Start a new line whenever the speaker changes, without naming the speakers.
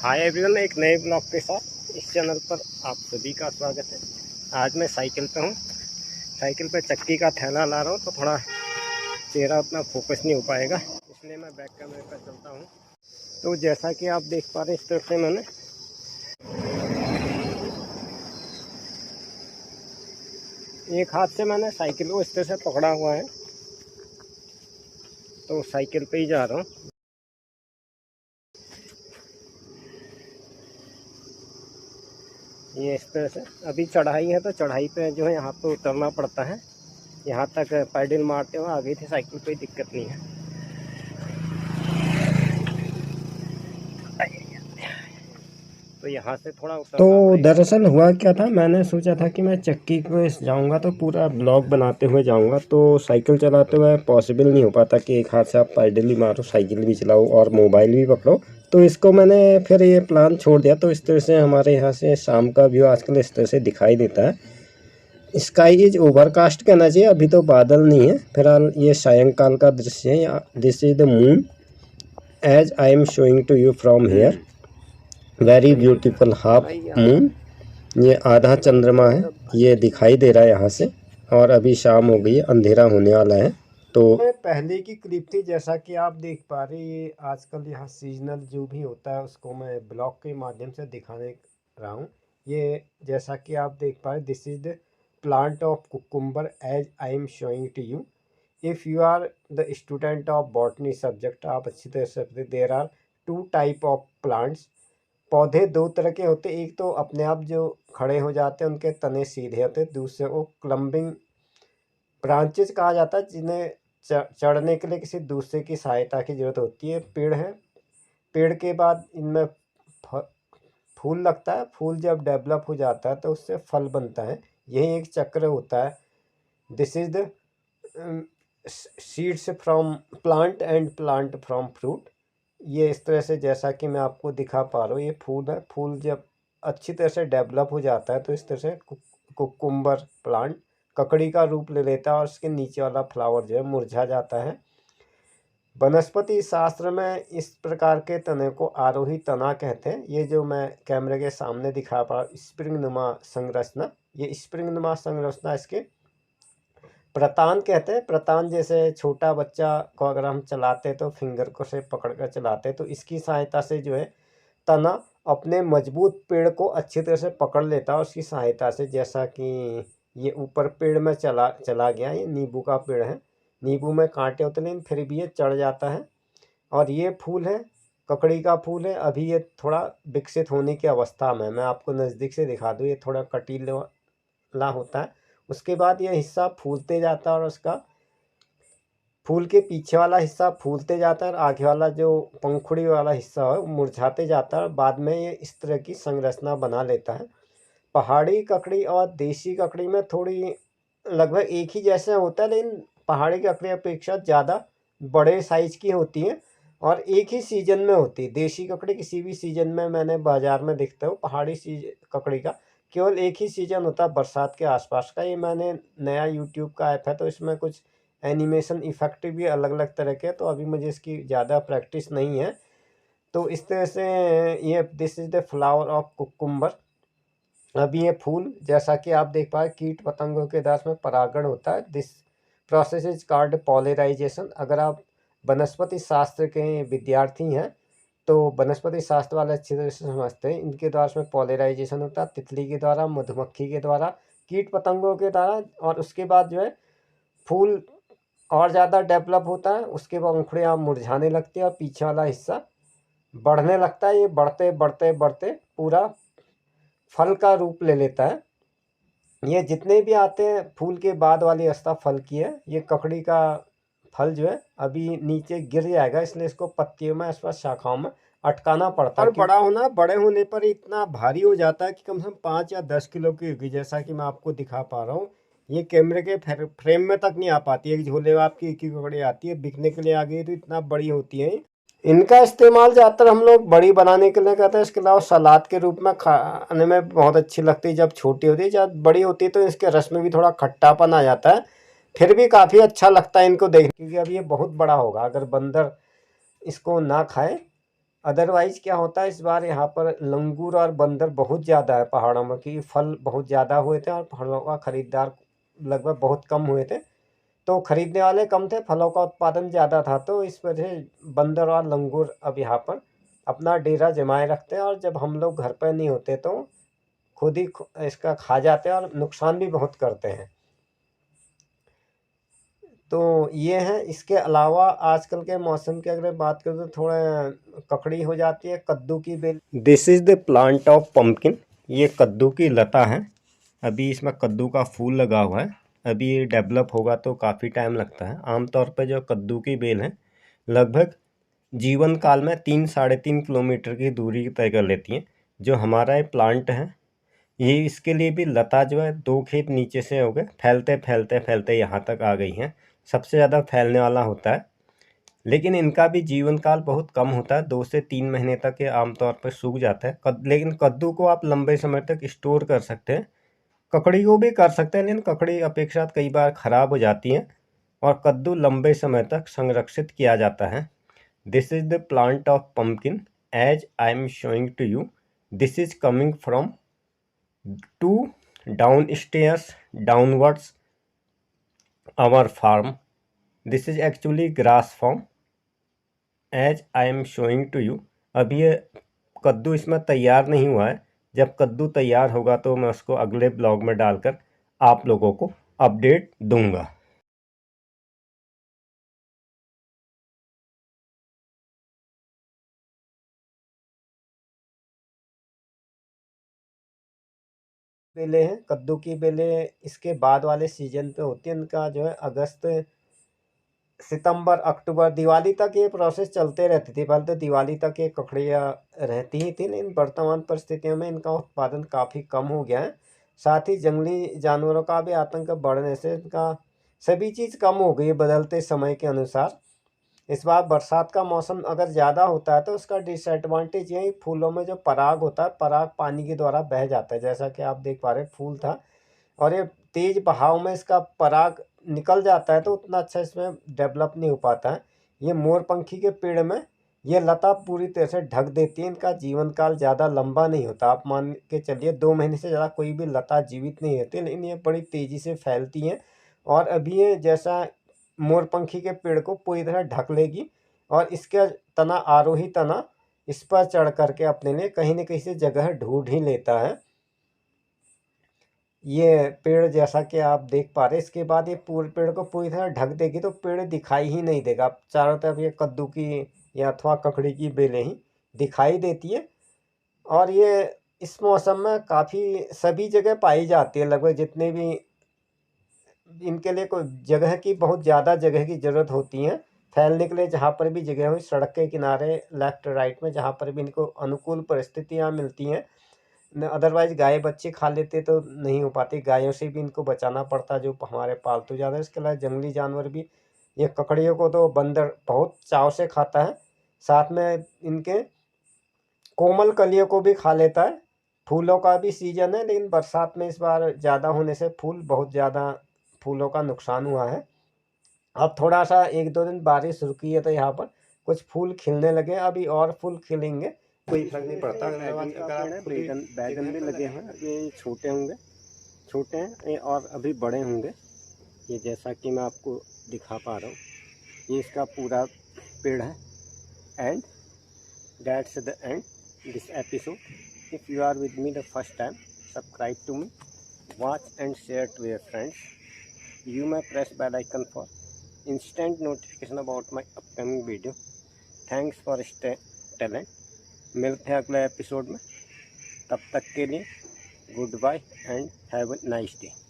Hi everyone, एक नए blog के साथ इस चैनल पर आप सभी का स्वागत है। आज मैं साइकिल पे हूँ। साइकिल पे चक्की का थैला ला रहा हूँ तो थोड़ा चेहरा उतना फोकस नहीं हो पाएगा, इसलिए मैं बैक कैमरे पर चलता हूँ। तो जैसा कि आप देख पा रहे हैं, इस तरह से मैंने एक हाथ से मैंने साइकिल को इस तरह से पकड़ा हुआ है, तो साइकिल पे ही जा रहा हूँ। ये इस तरह से अभी चढ़ाई है, तो चढ़ाई पे जो है यहाँ पे उतरना पड़ता है। यहाँ तक पैडल मारते हुए आ गई थी साइकिल, कोई दिक्कत नहीं है। तो यहाँ से थोड़ा उतरना पड़ेगा। दरअसल हुआ क्या था, मैंने सोचा था कि मैं चक्की को जाऊँगा तो पूरा ब्लॉग बनाते हुए जाऊँगा, तो साइकिल चलाते हुए पॉसिबल नहीं हो पाता कि एक हाथ से आप पैडल ही मारो, साइकिल भी चलाओ और मोबाइल भी पकड़ो। तो इसको मैंने फिर ये प्लान छोड़ दिया। तो इस तरह से हमारे यहाँ से शाम का व्यू आजकल इस तरह से दिखाई देता है। स्काई इज ओवरकास्ट कहना चाहिए, अभी तो बादल नहीं है फिलहाल। ये सायंकाल का दृश्य है। This is the moon as I am showing to you from here. Very beautiful half moon, ये आधा चंद्रमा है, ये दिखाई दे रहा है यहाँ से। और अभी शाम हो गई है, अंधेरा होने वाला है। तो पहले की क्लिप थी, जैसा कि आप देख पा रहे हैं। ये आजकल यहाँ सीजनल जो भी होता है उसको मैं ब्लॉग के माध्यम से दिखाने रहा हूँ। ये जैसा कि आप देख पा रहे, this is the plant of cucumber as I am showing to you. If you are the student of botany subject, आप अच्छी तरह से there are two type of plants. पौधे दो तरह के होते, एक तो अपने आप जो खड़े हो जाते हैं, उनके तने सीधे होते, दूसरे को क्लम्बिंग ब्रांचेस कहा जाता है, जिन्हें चढ़ने के लिए किसी दूसरे की सहायता की जरूरत होती है। पेड़ है, पेड़ के बाद इनमें फूल लगता है। फूल जब डेवलप हो जाता है तो उससे फल बनता है। यही एक चक्र होता है। This is the seeds from plant and plant from fruit. ये इस तरह से, जैसा कि मैं आपको दिखा पा रहा हूँ, ये फूल है। फूल जब अच्छी तरह से डेवलप हो जाता है तो इस तरह से कुकुम्बर प्लांट ककड़ी का रूप ले लेता है और उसके नीचे वाला फ्लावर जो है मुरझा जाता है। वनस्पति शास्त्र में इस प्रकार के तने को आरोही तना कहते हैं। ये जो मैं कैमरे के सामने दिखा पा रहा हूँ, स्प्रिंग नुमा संरचना, ये स्प्रिंग नुमा संरचना इसके प्रतान कहते हैं। प्रतान जैसे छोटा बच्चा को अगर हम चलाते तो फिंगर को से पकड़ कर चलाते, तो इसकी सहायता से जो है तना अपने मजबूत पेड़ को अच्छी तरह से पकड़ लेता है उसकी सहायता से। जैसा कि ये ऊपर पेड़ में चला गया। ये नींबू का पेड़ है, नींबू में कांटे होते लेकिन फिर भी ये चढ़ जाता है। और ये फूल है, ककड़ी का फूल है। अभी ये थोड़ा विकसित होने की अवस्था में, मैं आपको नज़दीक से दिखा दूँ। ये थोड़ा कटीला होता है। उसके बाद ये हिस्सा फूलते जाता है और उसका फूल के पीछे वाला हिस्सा फूलते जाता है और आगे वाला जो पंखुड़ी वाला हिस्सा है वो मुरझाते जाता है और बाद में ये इस तरह की संरचना बना लेता है। पहाड़ी ककड़ी और देसी ककड़ी में थोड़ी लगभग एक ही जैसे होता है, लेकिन पहाड़ी ककड़ी अपेक्षा ज़्यादा बड़े साइज की होती है और एक ही सीजन में होती है। देसी ककड़ी किसी भी सीजन में मैंने बाजार में दिखता हूँ। पहाड़ी ककड़ी का केवल एक ही सीजन होता है, बरसात के आसपास का। ये मैंने नया यूट्यूब का ऐप है तो इसमें कुछ एनिमेशन इफेक्ट भी अलग अलग तरह के, तो अभी मुझे इसकी ज़्यादा प्रैक्टिस नहीं है। तो इस तरह से ये this is the flower of cucumber. अभी ये फूल, जैसा कि आप देख पाए, कीट पतंगों के दास में परागण होता है। This process is called pollination. अगर आप वनस्पति शास्त्र के विद्यार्थी हैं तो वनस्पति शास्त्र वाले अच्छी तरह से समझते हैं। इनके द्वारा में पॉलिराइजेशन होता है, तितली के द्वारा, मधुमक्खी के द्वारा, कीट पतंगों के द्वारा। और उसके बाद जो है फूल और ज़्यादा डेवलप होता है। उसके बाद पंखुड़ियाँ मुरझाने लगती है और पीछे वाला हिस्सा बढ़ने लगता है। ये बढ़ते बढ़ते बढ़ते पूरा फल का रूप ले लेता है। ये जितने भी आते हैं फूल के बाद वाली अवस्था फल की है। ये ककड़ी का फल जो है अभी नीचे गिर जाएगा, इसलिए इसको पत्तियों में, इस पर शाखाओं में अटकाना पड़ता है। और बड़े होने पर इतना भारी हो जाता है कि कम से कम 5 या 10 किलो की होगी, जैसा कि मैं आपको दिखा पा रहा हूँ। ये कैमरे के फ्रेम में तक नहीं आ पाती है। एक झोले में आपकी एक ही ककड़ी आती है, बिकने के लिए आ गई तो इतना बड़ी होती है। इनका इस्तेमाल ज़्यादातर हम लोग बड़ी बनाने के लिए करते हैं। इसके अलावा सलाद के रूप में खाने में बहुत अच्छी लगती है जब छोटी होती है। जब बड़ी होती है तो इसके रस में भी थोड़ा खट्टापन आ जाता है, फिर भी काफ़ी अच्छा लगता है इनको देखने, क्योंकि अब ये बहुत बड़ा होगा। अगर बंदर इसको ना खाए, अदरवाइज क्या होता है, इस बार यहाँ पर लंगूर और बंदर बहुत ज़्यादा है पहाड़ों में, क्योंकि फल बहुत ज़्यादा हुए थे और फलों का खरीदार लगभग बहुत कम हुए थे, तो खरीदने वाले कम थे, फलों का उत्पादन ज़्यादा था, तो इस वजह से बंदर और लंगूर अब यहाँ पर अपना डेरा जमाए रखते हैं, और जब हम लोग घर पर नहीं होते तो खुद ही इसका खा जाते हैं और नुकसान भी बहुत करते हैं। तो ये है। इसके अलावा आजकल के मौसम की अगर बात करें तो थोड़ा ककड़ी हो जाती है, कद्दू की बेल। This is the plant of pumpkin. ये कद्दू की लता है। अभी इसमें कद्दू का फूल लगा हुआ है। अभी ये डेवलप होगा तो काफ़ी टाइम लगता है। आमतौर पर जो कद्दू की बेल है लगभग जीवन काल में 3-3.5 किलोमीटर की दूरी तय कर लेती हैं। जो हमारा ये प्लांट है, ये इसके लिए भी लता जो है 2 खेत नीचे से हो गए, फैलते फैलते फैलते यहाँ तक आ गई हैं। सबसे ज़्यादा फैलने वाला होता है, लेकिन इनका भी जीवन काल बहुत कम होता है, 2 से 3 महीने तक ये आमतौर पर सूख जाता है। लेकिन कद्दू को आप लंबे समय तक स्टोर कर सकते हैं। ककड़ी को भी कर सकते हैं, लेकिन ककड़ी अपेक्षा कई बार ख़राब हो जाती हैं, और कद्दू लंबे समय तक संरक्षित किया जाता है। This is the plant of pumpkin as I am showing to you. This is coming from 2 downstairs downwards our farm. This is actually grass farm as I am showing to you. अभी ये कद्दू इसमें तैयार नहीं हुआ है। जब कद्दू तैयार होगा तो मैं उसको अगले ब्लॉग में डालकर आप लोगों को अपडेट दूंगा। बेलें हैं, कद्दू की बेलें इसके बाद वाले सीजन पे होती हैं। इनका जो है अगस्त सितंबर अक्टूबर दिवाली तक ये प्रोसेस चलते रहती थी। पहले तो दिवाली तक ये ककड़ियाँ रहती ही थी, लेकिन वर्तमान परिस्थितियों में इनका उत्पादन काफ़ी कम हो गया है। साथ ही जंगली जानवरों का भी आतंक बढ़ने से इनका सभी चीज़ कम हो गई है बदलते समय के अनुसार। इस बार बरसात का मौसम अगर ज़्यादा होता है तो उसका डिसएडवांटेज यही, फूलों में जो पराग होता है, पराग पानी के द्वारा बह जाता है। जैसा कि आप देख पा रहे हैं, फूल था और ये तेज बहाव में इसका पराग निकल जाता है, तो उतना अच्छा इसमें डेवलप नहीं हो पाता है। ये मोरपंखी के पेड़ में ये लता पूरी तरह से ढक देती है। इनका जीवन काल ज़्यादा लंबा नहीं होता। आप मान के चलिए 2 महीने से ज़्यादा कोई भी लता जीवित नहीं रहती, लेकिन ये बड़ी तेज़ी से फैलती हैं, और अभी ये जैसा मोरपंखी के पेड़ को पूरी तरह ढक लेगी, और इसका तना, आरोही तना, इस पर चढ़ करके अपने लिए कहीं न कहीं से जगह ढूंढ ही लेता है। ये पेड़ जैसा कि आप देख पा रहे हैं, इसके बाद ये पूरे पेड़ को पूरी तरह ढक देगी तो पेड़ दिखाई ही नहीं देगा। चारों तरफ ये कद्दू की या अथवा ककड़ी की बेलें ही दिखाई देती है, और ये इस मौसम में काफ़ी सभी जगह पाई जाती है। लगभग जितने भी इनके लिए कोई जगह की, बहुत ज़्यादा जगह की ज़रूरत होती है फैलने के लिए। जहाँ पर भी जगह हुई, सड़क के किनारे, लेफ्ट राइट में, जहाँ पर भी इनको अनुकूल परिस्थितियाँ मिलती हैं। अदरवाइज गाय बच्चे खा लेते तो नहीं हो पाती। गायों से भी इनको बचाना पड़ता, जो हमारे पालतू जानवर। इसके अलावा जंगली जानवर भी, ये ककड़ियों को तो बंदर बहुत चाव से खाता है, साथ में इनके कोमल कलियों को भी खा लेता है। फूलों का भी सीजन है, लेकिन बरसात में इस बार ज़्यादा होने से फूल बहुत ज़्यादा, फूलों का नुकसान हुआ है। अब थोड़ा सा 1-2 दिन बारिश रुकी है तो यहाँ पर कुछ फूल खिलने लगे। अभी और फूल खिलेंगे, कोई फर्क नहीं पड़ता। अगर आप बैगन भी लगे हैं, ये छोटे होंगे, छोटे हैं ये, और अभी बड़े होंगे। ये जैसा कि मैं आपको दिखा पा रहा हूँ, ये इसका पूरा पेड़ है। And that's the end this episode. If you are with me the first time, subscribe to me, watch and share to your friends. You may press bell icon for instant notification about my upcoming video. Thanks for talent. मिलते हैं अगले episode में। तब तक के लिए goodbye and have a nice day.